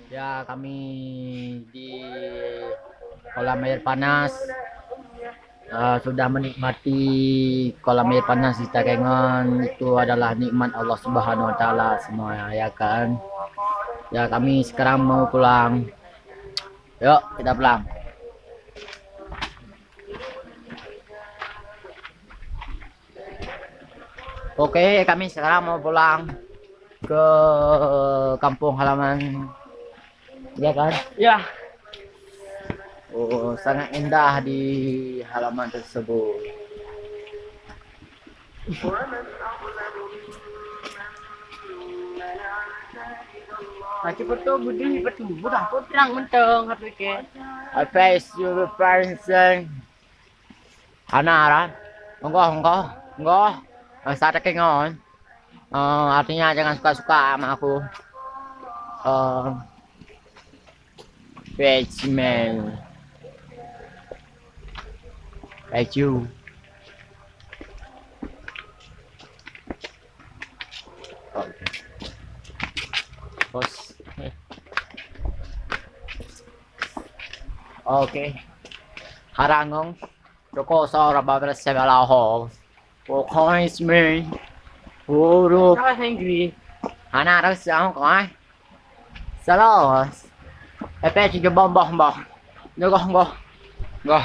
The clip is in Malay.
Ya, kami di kolam air panas sudah menikmati kolam air panas di Takengon. Itu adalah nikmat Allah Subhanahu wa taala semua ya kan. Ya, kami sekarang mau pulang. Yuk, kita pulang. Oke, kami sekarang mau pulang ke kampung halaman. Ya kan? Ya, Oh, sangat indah di halaman tersebut. lagi foto budi betul budak terang menteng HP ke. I face you person. Hana, enggak. Saya kengon. Artinya jangan suka-suka sama aku. Fetch man. Fetch you. Bos. Oke. Harangong. Joko sora babel sebala ho. Coins me. Uru. Bahasa Inggris. Hana đó sao coi. Salos. Epe chỉ bom bom bom. Nó không bom. Go.